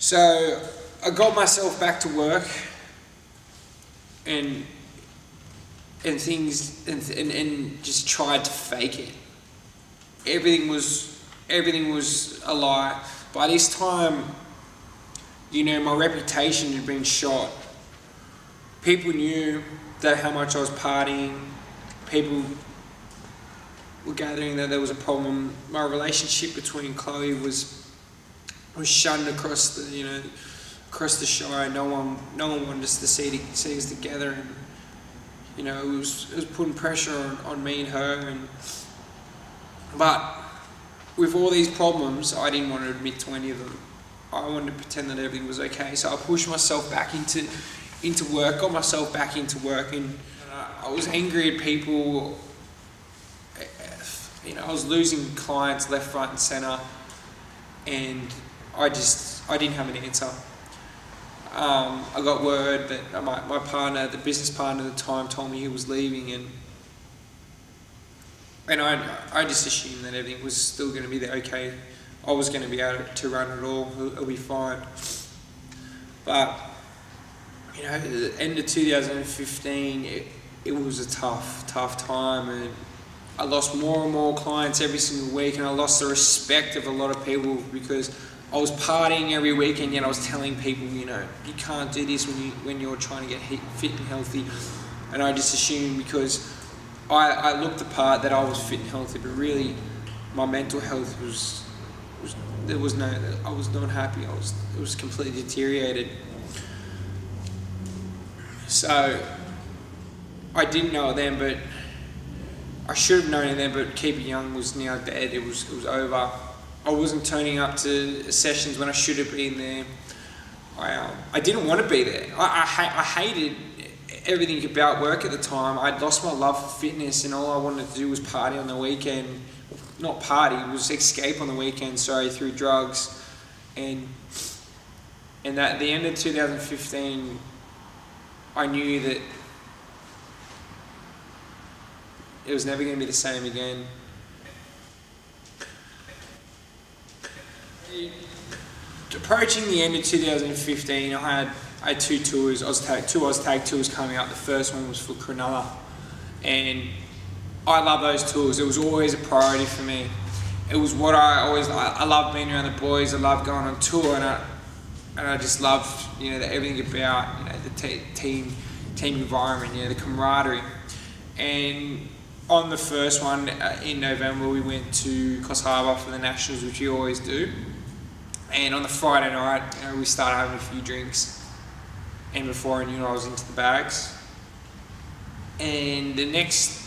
So I got myself back to work and things and just tried to fake it. Everything was a lie. By this time, you know, my reputation had been shot. People knew that how much I was partying. People were gathering that there was a problem. My relationship between Chloe was shunned across the show. No one wanted us to see us together, and you know, it was putting pressure on me and her. But with all these problems, I didn't want to admit to any of them. I wanted to pretend that everything was okay. So I pushed myself back into work, got myself back into work, and I was angry at people. You know, I was losing clients left, right, and centre, and I didn't have an answer. I got word that my partner, the business partner at the time, told me he was leaving, and I just assumed that everything was still going to be there okay. I was going to be able to run it all, it'll be fine. But, you know, at the end of 2015, it was a tough time, and I lost more and more clients every single week, and I lost the respect of a lot of people because I was partying every weekend, yet I was telling people, you know, you can't do this when you're trying to get fit and healthy. And I just assumed because I looked the part that I was fit and healthy, but really my mental health I was not happy. It was completely deteriorated. So I didn't know it then, but I should have known it then, but Keep It Young was now dead. It was over. I wasn't turning up to sessions when I should have been there. I didn't want to be there. I hated everything about work at the time. I'd lost my love for fitness, and all I wanted to do was party on the weekend. Not party, it was escape on the weekend, through drugs. And at the end of 2015, I knew that it was never going to be the same again. Approaching the end of 2015, I had two tours, two Oztag tours coming up. The first one was for Cronulla, and I love those tours. It was always a priority for me. It was what I love being around the boys. I love going on tour, and I just loved, you know, everything about, you know, the team environment, you know, the camaraderie. And on the first one in November, we went to Coffs Harbour for the Nationals, which we always do. And on the Friday night, you know, we started having a few drinks, and before I knew it, I was into the bags. And the next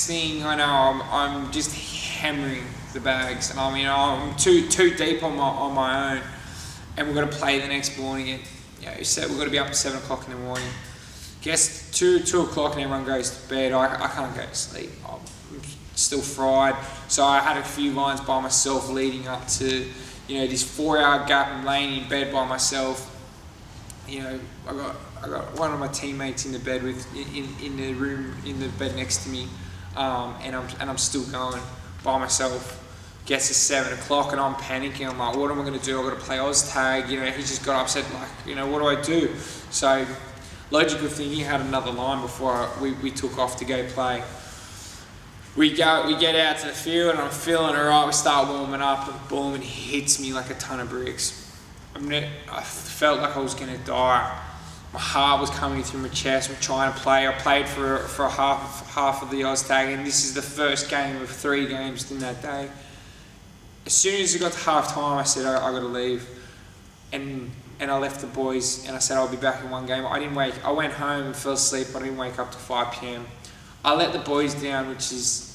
thing I know, I'm just hammering the bags, and I'm too deep on my own. And we're going to play the next morning. And you know, so we're going to be up at 7 o'clock in the morning. Guess 2 o'clock, and everyone goes to bed. I can't go to sleep. I'm still fried. So I had a few lines by myself leading up to, you know, this 4-hour gap. I'm laying in bed by myself. You know, I got one of my teammates in the bed in the room, in the bed next to me, and I'm still going by myself. Gets to 7 o'clock, and I'm panicking. I'm like, what am I going to do? I've got to play Oztag. You know, he just got upset. Like, you know, what do I do? So, logical thing, he had another line before we took off to go play. We get out to the field, and I'm feeling alright. We start warming up, and boom, it hits me like a ton of bricks. I felt like I was going to die. My heart was coming through my chest. I'm trying to play. I played for half of the Oztag, and this is the first game of 3 games in that day. As soon as it got to half time, I said, I got to leave. And I left the boys, and I said, I'll be back in 1 game. I went home and fell asleep. I didn't wake up till 5 p.m. I let the boys down, which is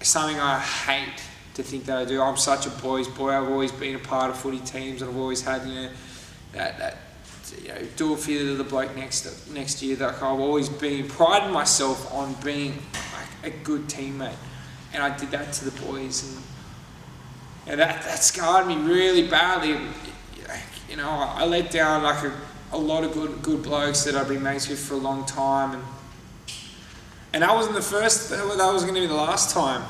something I hate to think that I do. I'm such a boys' boy. I've always been a part of footy teams, and I've always had, you know, that you know, do it for the bloke next year. That I've always been priding myself on being like a good teammate, and I did that to the boys, and that scarred me really badly. You know, I let down like a lot of good blokes that I've been mates with for a long time, and that wasn't the first. That was going to be the last time.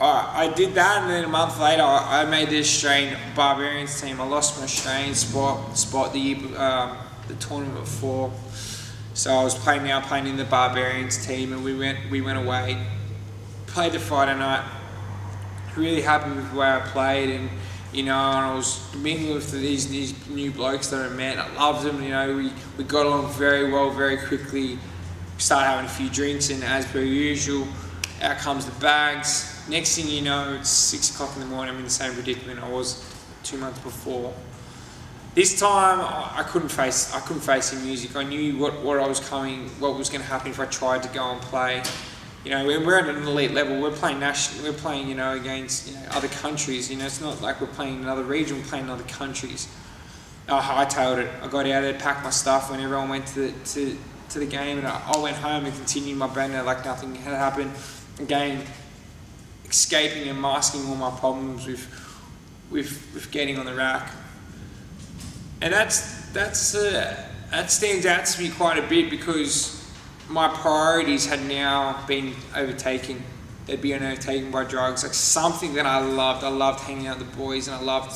I did that, and then a month later, I made the Australian Barbarians team. I lost my Australian spot the tournament before. So I was playing in the Barbarians team, and we went away, played the Friday night. Really happy with the way I played, and and I was mingling with these new blokes that I met. I loved them. We got along very well very quickly. Started having a few drinks, and as per usual, out comes the bags. Next thing you know, it's 6 o'clock in the morning. I'm in the same predicament I was 2 months before. This time, I couldn't face the music. I knew what was going to happen if I tried to go and play. We're at an elite level. We're playing national. We're playing, against other countries. It's not like we're playing in another region. We're playing in other countries. I hightailed it. I got out there, packed my stuff when everyone went to the game, and I went home and continued my banner like nothing had happened. Again, escaping and masking all my problems with getting on the rack, and that stands out to me quite a bit because my priorities had now been overtaken. They'd been overtaken by drugs, like something that I loved. I loved hanging out with the boys, and I loved,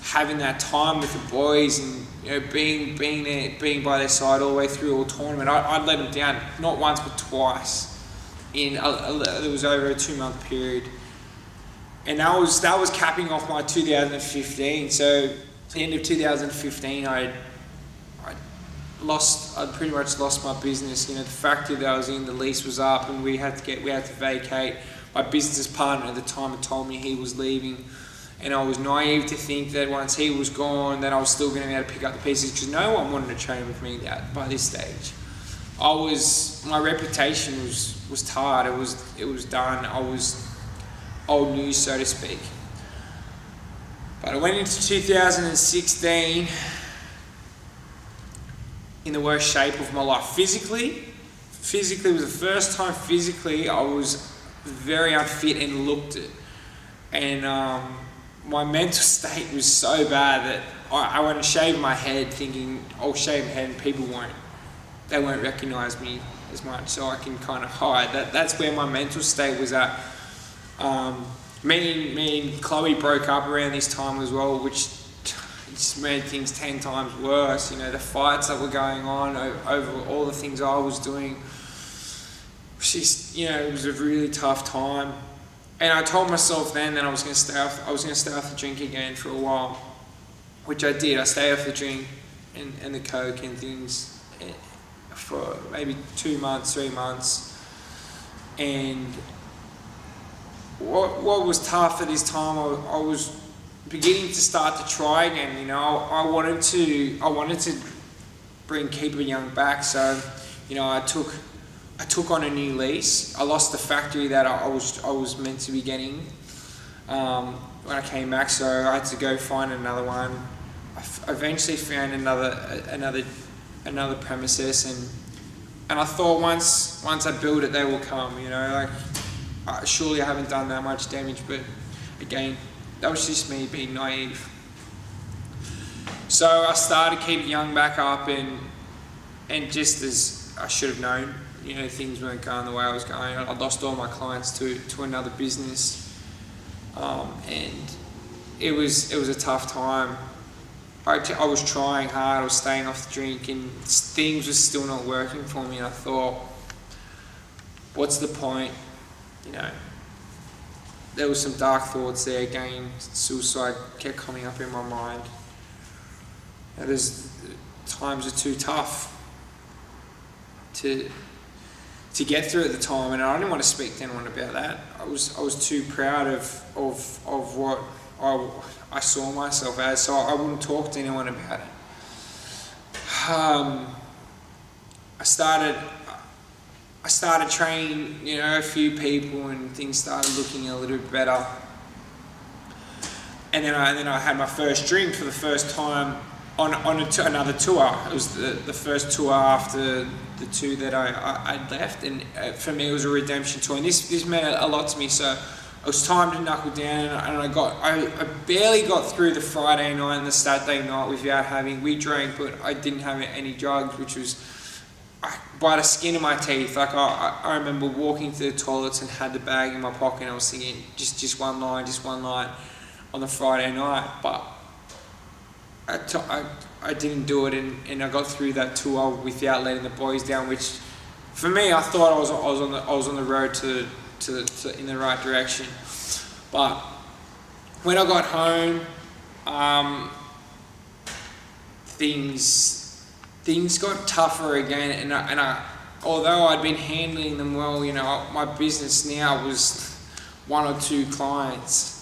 having that time with the boys, and being there, being by their side all the way through all tournament. I'd let them down, not once but twice. It was over a 2-month period, and that was capping off my 2015. So at the end of 2015, I pretty much lost my business. The factory that I was in, the lease was up, and we had to vacate. My business partner at the time had told me he was leaving, and I was naive to think that once he was gone, that I was still going to be able to pick up the pieces, because no one wanted to train with me by this stage. My reputation was tarred. It was done. I was old news, so to speak. But I went into 2016 in the worst shape of my life. Physically was the first time physically I was very unfit and looked it. And my mental state was so bad that I went and shaved my head, thinking I'll shave my head and people won't recognise me as much, so I can kind of hide. That's where my mental state was at. Me and Chloe broke up around this time as well, which just made things 10 times worse. The fights that were going on over all the things I was doing. It was a really tough time, and I told myself then that I was going to stay off the drink again for a while, which I did. I stayed off the drink and the coke and things for maybe 2 months, 3 months, and what was tough at this time, I was beginning to start to try again. I wanted to bring Keep It Young back, so I took on a new lease. I lost the factory that I was meant to be getting when I came back, so I had to go find another one. I eventually found another premises, and I thought once I build it, they will come. Surely I haven't done that much damage, but again, that was just me being naive. So I started Keep It Young back up, and just as I should have known, things weren't going the way I was going. I lost all my clients to another business, and it was a tough time. I was trying hard. I was staying off the drink, and things were still not working for me. And I thought, what's the point? There was some dark thoughts there. Again, suicide kept coming up in my mind. Times are too tough to get through at the time, and I didn't want to speak to anyone about that. I was too proud of what I saw myself as, so I wouldn't talk to anyone about it. I started training, a few people, and things started looking a little bit better. And then I had my first drink for the first time on another tour. It was the first tour after the two that I'd left, and for me it was a redemption tour. And this meant a lot to me. So it was time to knuckle down, and I barely got through the Friday night and the Saturday night without having. We drank, but I didn't have any drugs, which was by the skin of my teeth. Like I remember walking to the toilets and had the bag in my pocket and I was thinking, just one night on the Friday night. But I didn't do it, and I got through that tour without letting the boys down, which for me, I thought I was on the road to in the right direction. But when I got home, things got tougher again, and I although I'd been handling them well, you know, my business now was 1 or 2 clients.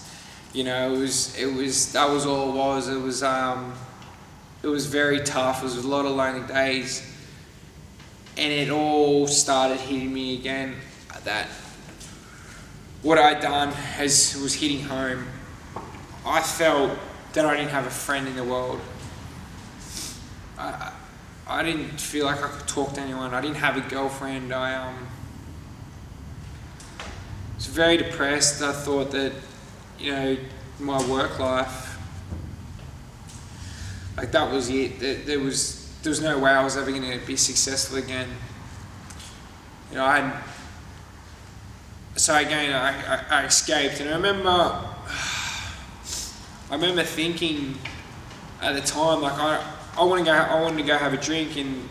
You know, it was that was all it was. It was very tough. It was a lot of lonely days, and it all started hitting me again that what I'd done was hitting home. I felt that I didn't have a friend in the world. I didn't feel like I could talk to anyone. I didn't have a girlfriend. I was very depressed. I thought that, you know, my work life, like that was it. There was no way I was ever going to be successful again. You know, so again, I escaped, and I remember thinking at the time, like I wanted to go have a drink, and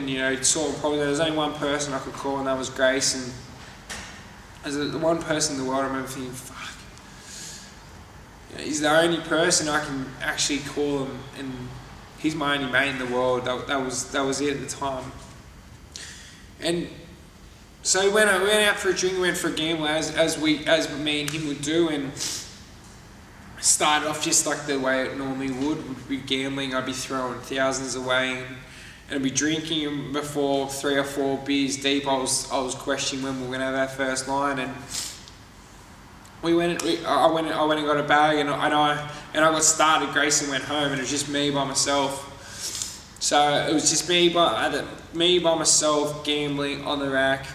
you know, probably there was only one person I could call, and that was Grace. And as the one person in the world, I remember thinking, fuck, you know, he's the only person I can actually call him, and he's my only mate in the world. That was it at the time. And so we went out for a drink, we went for a gamble, as me and him would do, and started off just like the way it normally would. We'd be gambling, I'd be throwing thousands away, and I'd be drinking, and before 3 or 4 beers deep, I was questioning when we were going to have our first line. And I went and got a bag, and I got started. Grayson went home, and it was just me by myself. So it was just me by myself gambling on the rack,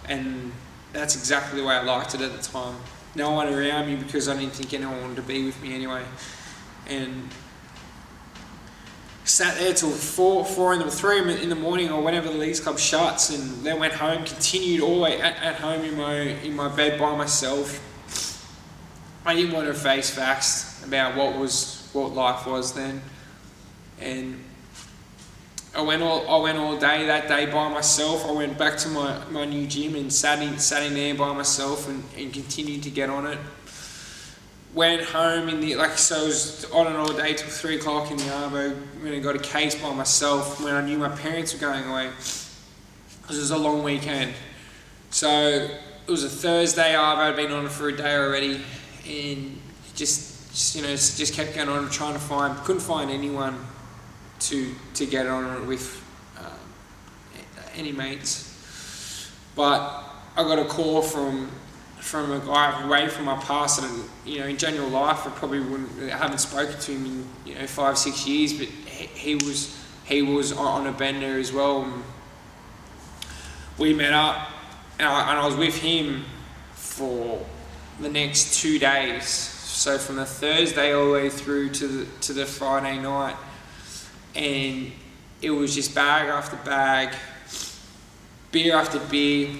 and that's exactly the way I liked it at the time. No one around me, because I didn't think anyone wanted to be with me anyway. And sat there till 3 in the morning, or whenever the Leagues Club shuts, and then went home, continued all the way at home in my bed by myself. I didn't want to face facts about what life was then. And I went all day that day by myself. I went back to my new gym and sat in there by myself and continued to get on it. Went home so I was on it all day till 3 o'clock in the arvo. When I got a case by myself when I knew my parents were going away, because it was a long weekend. So it was a Thursday arvo. I'd been on it for a day already, and just kept going on, trying to couldn't find anyone to get on it with, any mates. But I got a call from a guy away from my past, and you know, in general life I haven't spoken to him in 5-6 years, but he was on a bender as well. And we met up, and I was with him for the next 2 days. So from the Thursday all the way through to the Friday night. And it was just bag after bag, beer after beer.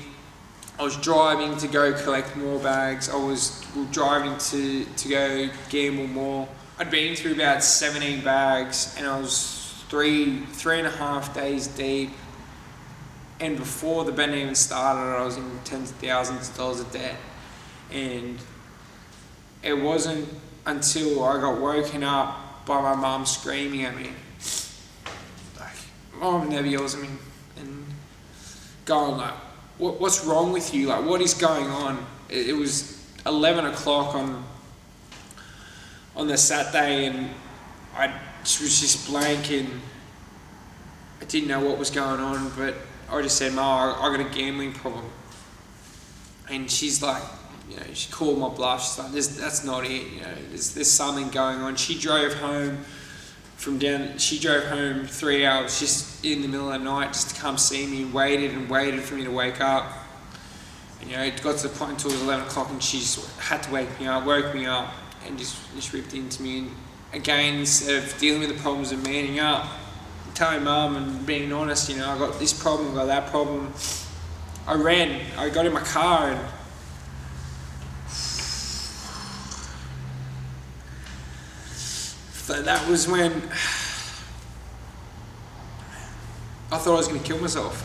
I was driving to go collect more bags. I was driving to go gamble more. I'd been through about 17 bags, and I was three and a half days deep. And before the bend even started, I was in tens of thousands of dollars of debt. And it wasn't until I got woken up by my mum screaming at me, Mom never yells at me, and going like, what's wrong with you? Like, what is going on? It was 11 o'clock on the Saturday, and I was just blank, and I didn't know what was going on, but I just said, Ma, I got a gambling problem. And she's like, she called my bluff. She's like, that's not it. There's something going on. She drove home 3 hours just in the middle of the night just to come see me, and waited for me to wake up. And it got to the point until it was 11 o'clock, and she just had to woke me up and just ripped into me. And again, instead of dealing with the problems and manning up, telling mum and being honest, I got this problem, got that problem. I got in my car and so that was when I thought I was going to kill myself.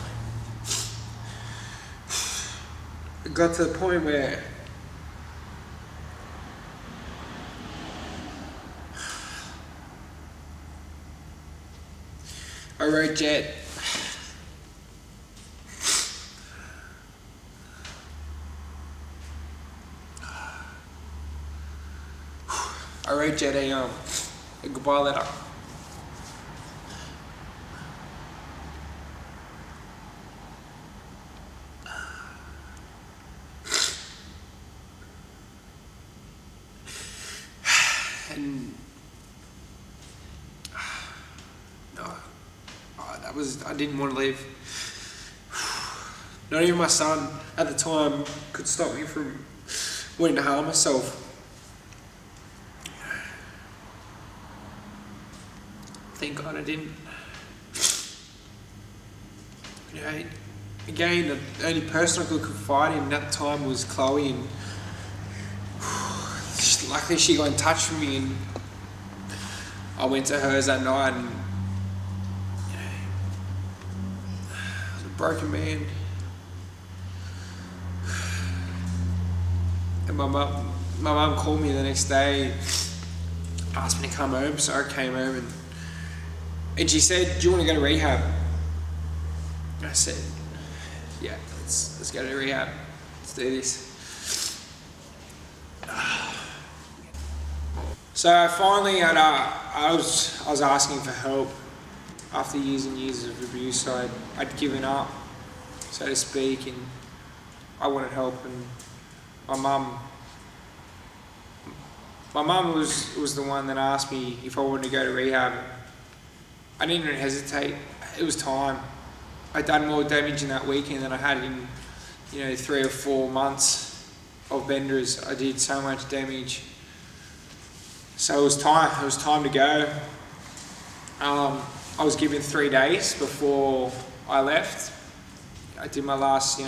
It got to the point where I wrote Jett. I wrote Jett a goodbye letter. And I didn't want to leave. Not even my son at the time could stop me from wanting to harm myself. Thank God I didn't. Again, the only person I could confide in at the time was Chloe, and luckily she got in touch with me, and I went to hers that night, and I was a broken man. And my mum called me the next day, asked me to come home, so I came home, and she said, "Do you want to go to rehab?" I said, "Yeah, let's go to rehab. Let's do this." So finally, I was asking for help after years and years of abuse. So I'd given up, so to speak, and I wanted help. And my mum was the one that asked me if I wanted to go to rehab. I didn't even hesitate. It was time. I'd done more damage in that weekend than I had in 3 or 4 months of benders. I did so much damage. So it was time. It was time to go. I was given 3 days before I left. I did my last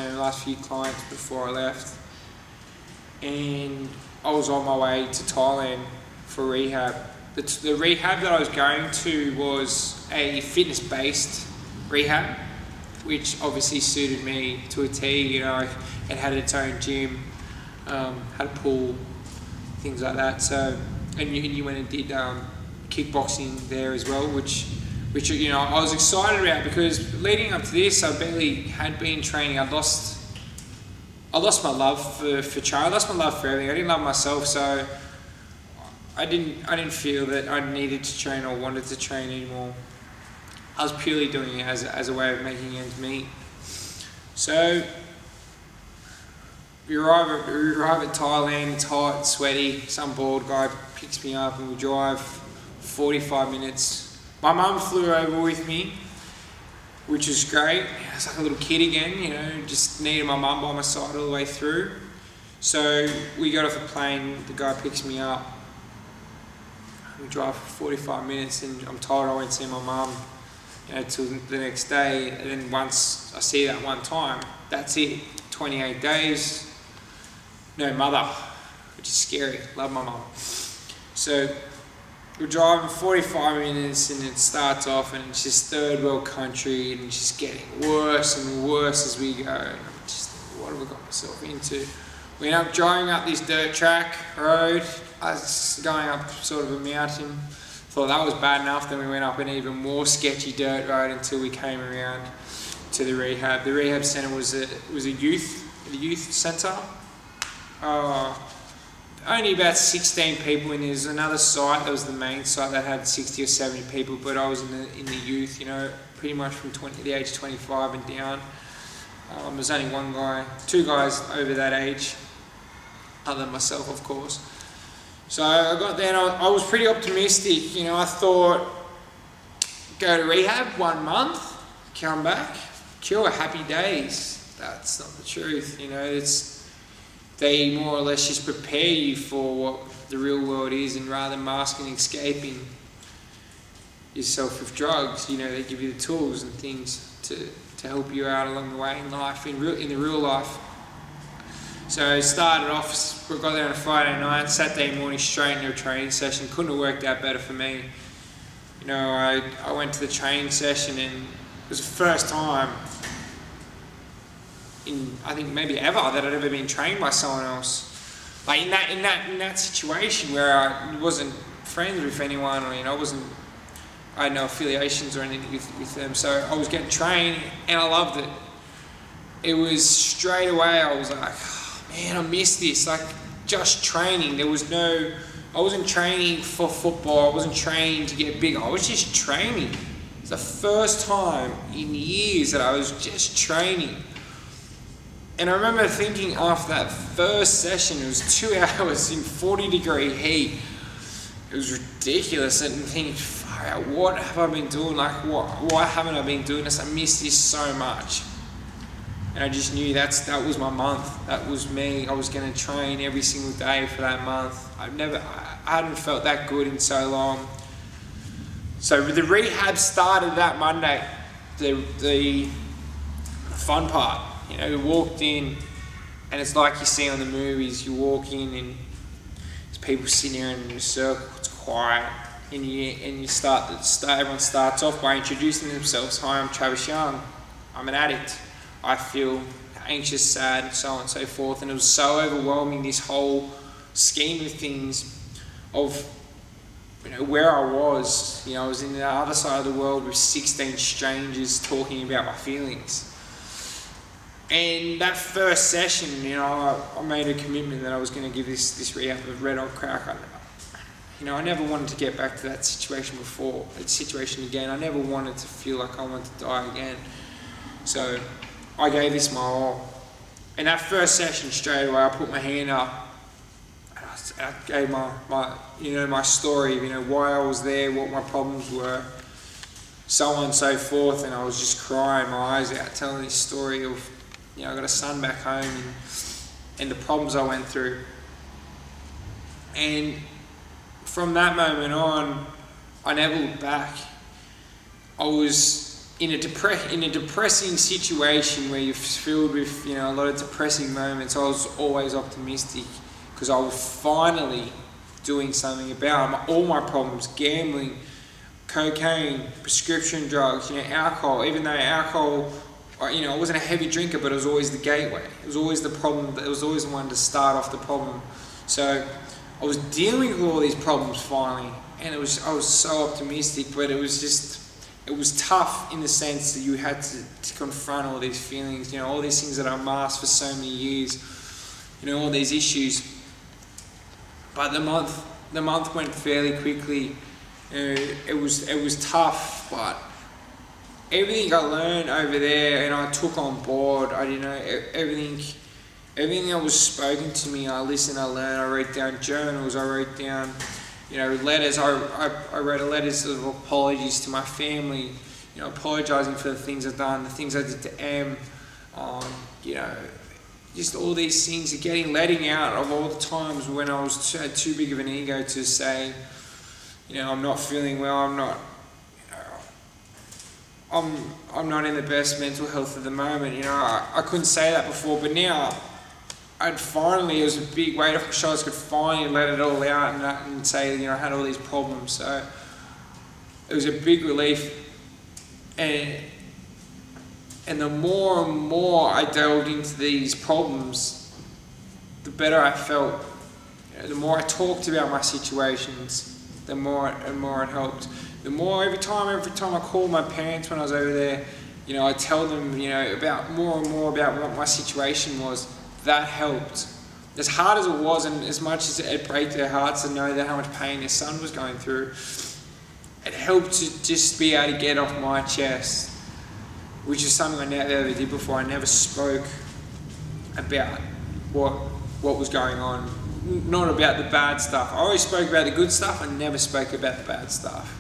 few clients before I left, and I was on my way to Thailand for rehab. The rehab that I was going to was a fitness-based rehab, which obviously suited me to a T. It had its own gym, had a pool, things like that. So, and you went and did kickboxing there as well, which I was excited about, because leading up to this, I barely had been training. I lost my love for training. I lost my love for everything. I didn't love myself, so I didn't feel that I needed to train or wanted to train anymore. I was purely doing it as a way of making ends meet. So we arrive at Thailand. It's hot, it's sweaty. Some bald guy picks me up and we drive 45 minutes. My mum flew over with me, which was great. I was like a little kid again, just needed my mum by my side all the way through. So we got off the plane, the guy picks me up. We drive for 45 minutes, and I'm told I won't see my mum till the next day. And then once I see that one time, that's it. 28 days, no mother, which is scary. Love my mum. So we're driving 45 minutes, and it starts off, and it's just third world country, and it's just getting worse and worse as we go. And I'm just thinking, what have I got myself into? We end up driving up this dirt track road. I was going up sort of a mountain. Thought that was bad enough. Then we went up an even more sketchy dirt road until we came around to the rehab. The rehab centre was a youth centre. Only about 16 people in there. There's another site that was the main site that had 60 or 70 people, but I was in the youth. Pretty much from the age 25 and down. There's only two guys over that age, other than myself, of course. So I got there, and I was pretty optimistic. I thought, go to rehab 1 month, come back, cure, happy days. That's not the truth. They more or less just prepare you for what the real world is, and rather than masking and escaping, yourself with drugs. You know, they give you the tools and things to help you out along the way in life, in the real life. So I started off, we got there on a Friday night, Saturday morning straight into a training session. Couldn't have worked out better for me. You know, I went to the training session, and it was the first time in, I think maybe ever, that I'd ever been trained by someone else. Like in that situation where I wasn't friends with anyone, or, you know, I had no affiliations or anything with them. So I was getting trained, and I loved it. It was straight away, I was like, oh, man, I miss this. Like, just training. I wasn't training for football. I wasn't training to get big. I was just training. It's the first time in years that I was just training. And I remember thinking after that first session, it was 2 hours in 40-degree heat. It was ridiculous, and thinking, what have I been doing? Like, why haven't I been doing this? I miss this so much. And I just knew that was my month. That was me. I was going to train every single day for that month. I hadn't felt that good in so long. So the rehab started that Monday. The fun part. You know, we walked in, and it's like you see on the movies. You walk in, and there's people sitting there in a circle. It's quiet, and everyone starts off by introducing themselves. Hi, I'm Travis Young. I'm an addict. I feel anxious, sad, and so on and so forth. And it was so overwhelming, this whole scheme of things, of, you know, where I was. You know, I was in the other side of the world with 16 strangers talking about my feelings. And that first session, you know, I made a commitment that I was going to give this rehab a red hot crack. I never wanted to get back to that situation again. I never wanted to feel like I wanted to die again. So I gave this my all. And that first session, straight away, I put my hand up. I gave my story, you know, why I was there, what my problems were, so on and so forth. And I was just crying my eyes out, telling this story of, you know, I got a son back home, and the problems I went through. And from that moment on, I never looked back. I was in a depressing situation where you're filled with, you know, a lot of depressing moments. I was always optimistic, because I was finally doing something about all my problems: gambling, cocaine, prescription drugs, you know, alcohol. Even though alcohol, you know, I wasn't a heavy drinker, but it was always the gateway. It was always the problem. It was always the one to start off the problem. So I was dealing with all these problems finally, and I was so optimistic, but it was tough in the sense that you had to confront all these feelings, you know, all these things that I masked for so many years, you know, all these issues. But the month went fairly quickly. It was tough, but everything I learned over there, and I took on board. Everything that was spoken to me, I listened, I learned. I wrote down journals. I wrote down, you know, letters. I wrote letters of apologies to my family, you know, apologising for the things I've done, the things I did to Em, you know, just all these things, letting out of all the times when I had too big of an ego to say, you know, I'm not feeling well, I'm not in the best mental health at the moment. You know, I couldn't say that before, but now it was a big weight off my shoulders. I could finally let it all out and say, you know, I had all these problems. So it was a big relief. And the more and more I delved into these problems, the better I felt. You know, the more I talked about my situations, the more and more it helped. The more every time I called my parents when I was over there, you know, I tell them, you know, about more and more about what my situation was. That helped. As hard as it was, and as much as it broke their hearts to know that how much pain their son was going through, it helped to just be able to get off my chest, which is something I never ever did before. I never spoke about what was going on, not about the bad stuff. I always spoke about the good stuff. I never spoke about the bad stuff.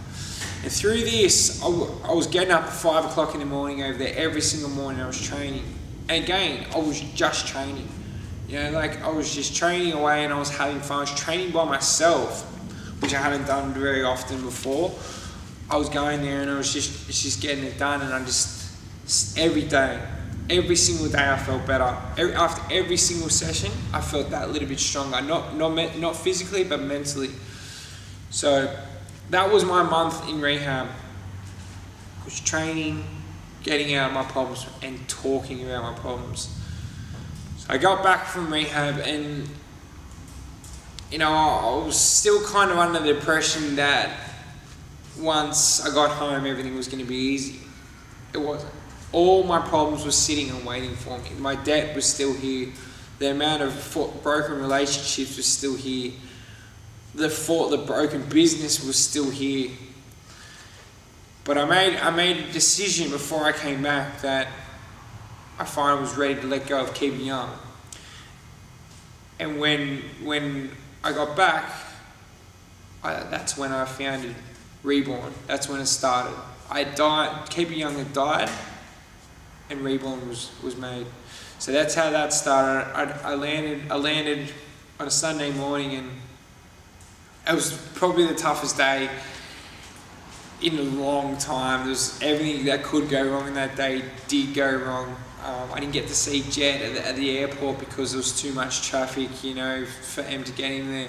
And through this, I was getting up at 5 o'clock in the morning over there every single morning. I was training. And again, I was just training. You know, like I was just training away, and I was having fun. I was training by myself, which I hadn't done very often before. I was going there and it's just getting it done, and I just every day, every single day I felt better. After every single session, I felt that little bit stronger. Not physically, but mentally. So that was my month in rehab. It was training, getting out of my problems, and talking about my problems. So I got back from rehab, and I was still kind of under the impression that once I got home, everything was going to be easy. It wasn't. All my problems were sitting and waiting for me. My debt was still here. The amount of broken relationships was still here. The broken business was still here. But I made a decision before I came back that I finally was ready to let go of keeping young. And when I got back, that's when I founded REBORN. That's when it started. I died. Keeping young had died, and REBORN was made. So that's how that started. I landed on a Sunday morning, and it was probably the toughest day in a long time. There was everything that could go wrong in that day did go wrong. I didn't get to see Jett at the airport because there was too much traffic, for him to get in there.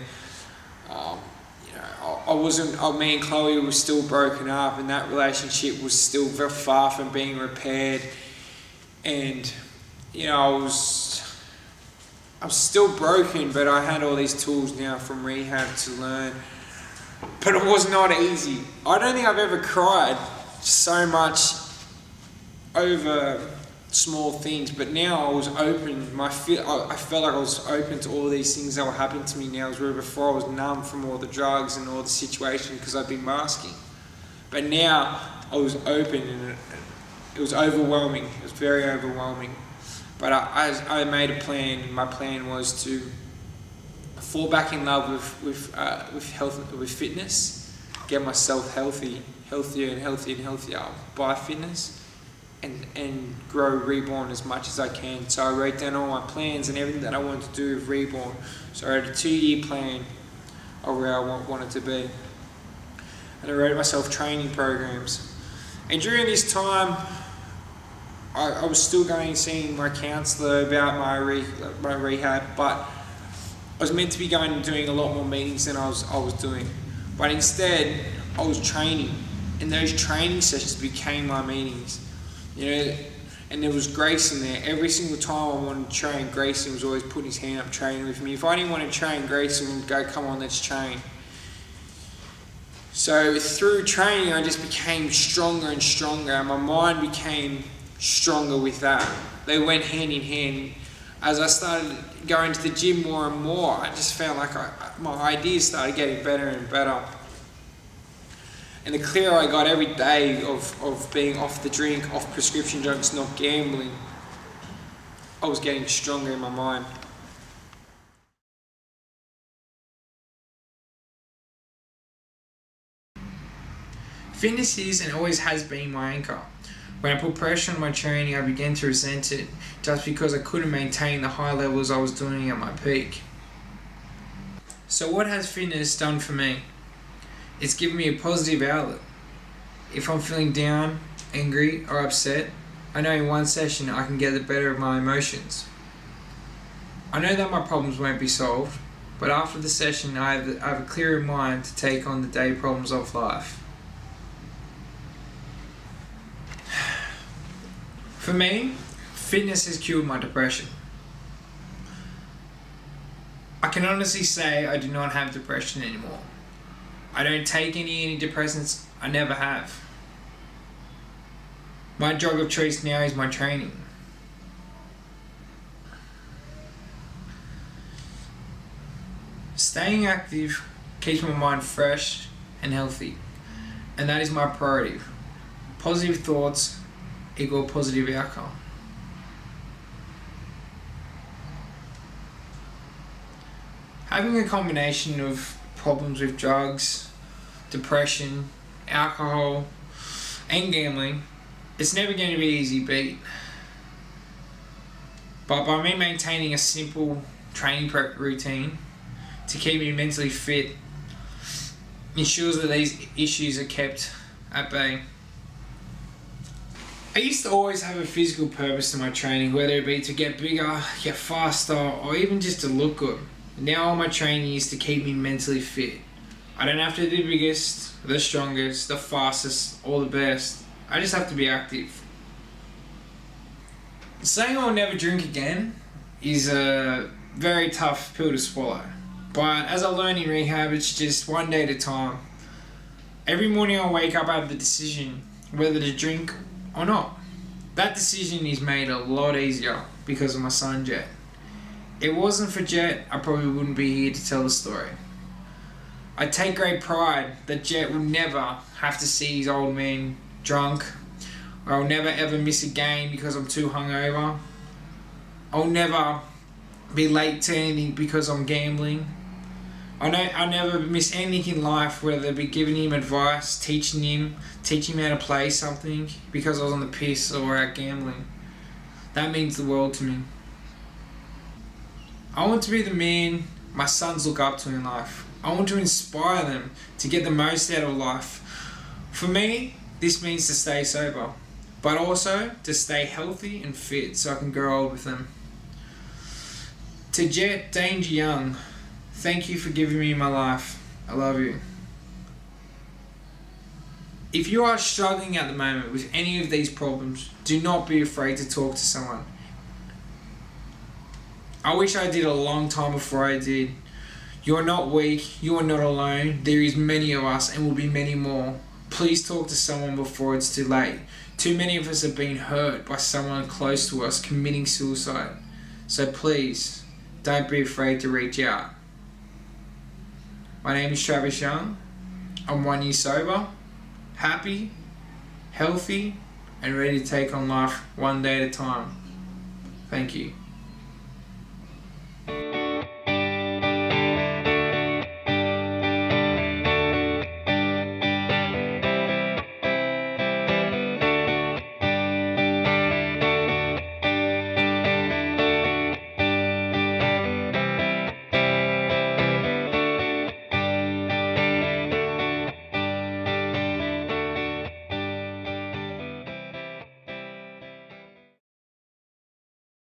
Me and Chloe were still broken up, and that relationship was still very far from being repaired. And I was still broken, but I had all these tools now from rehab to learn. But it was not easy. I don't think I've ever cried so much over small things, but now I was open. I felt like I was open to all these things that were happening to me now, where before I was numb from all the drugs and all the situation because I'd been masking. But now I was open, and it was overwhelming. It was very overwhelming. But I made a plan, and my plan was to fall back in love with health, with fitness, get myself healthier and healthier by fitness, and grow REBORN as much as I can. So I wrote down all my plans and everything that I wanted to do with REBORN. So I had a 2-year plan of where I wanted to be, and I wrote myself training programs. And during this time, I was still going and seeing my counsellor about my rehab, but I was meant to be going and doing a lot more meetings than I was doing. But instead, I was training, and those training sessions became my meetings. And there was Grayson there. Every single time I wanted to train, Grayson was always putting his hand up training with me. If I didn't want to train, Grayson would go, "Come on, let's train." So through training, I just became stronger and stronger, and my mind became stronger with that. They went hand in hand. As I started going to the gym more and more, I just felt like my ideas started getting better and better. And the clearer I got every day of being off the drink, off prescription drugs, not gambling, I was getting stronger in my mind. Fitness is and always has been my anchor. When I put pressure on my training, I began to resent it just because I couldn't maintain the high levels I was doing at my peak. So what has fitness done for me? It's given me a positive outlet. If I'm feeling down, angry, or upset, I know in one session I can get the better of my emotions. I know that my problems won't be solved, but after the session I have a clearer mind to take on the day problems of life. For me, fitness has cured my depression. I can honestly say I do not have depression anymore. I don't take any antidepressants. I never have. My drug of choice now is my training. Staying active keeps my mind fresh and healthy, and that is my priority. Positive thoughts equal positive outcome. Having a combination of problems with drugs, depression, alcohol, and gambling, it's never going to be easy beat. But by me maintaining a simple training routine to keep me mentally fit, ensures that these issues are kept at bay. I used to always have a physical purpose to my training, whether it be to get bigger, get faster, or even just to look good. Now all my training is to keep me mentally fit. I don't have to be the biggest, the strongest, the fastest, or the best. I just have to be active. Saying I'll never drink again is a very tough pill to swallow. But as I learned in rehab, it's just one day at a time. Every morning I wake up, I have the decision whether to drink or not. That decision is made a lot easier because of my son Jett. It wasn't for Jett, I probably wouldn't be here to tell the story. I take great pride that Jett will never have to see his old man drunk, or I'll never ever miss a game because I'm too hungover. I'll never be late to anything because I'm gambling. I'll never miss anything in life, whether it be giving him advice, teaching him how to play something because I was on the piss or out gambling. That means the world to me. I want to be the man my sons look up to in life. I want to inspire them to get the most out of life. For me, this means to stay sober, but also to stay healthy and fit so I can grow old with them. To Jett, Danger Young, thank you for giving me my life. I love you. If you are struggling at the moment with any of these problems, do not be afraid to talk to someone. I wish I did a long time before I did. You are not weak, you are not alone. There is many of us and will be many more. Please talk to someone before it's too late. Too many of us have been hurt by someone close to us committing suicide. So please, don't be afraid to reach out. My name is Travis Young. I'm 1 year sober, happy, healthy, and ready to take on life one day at a time. Thank you.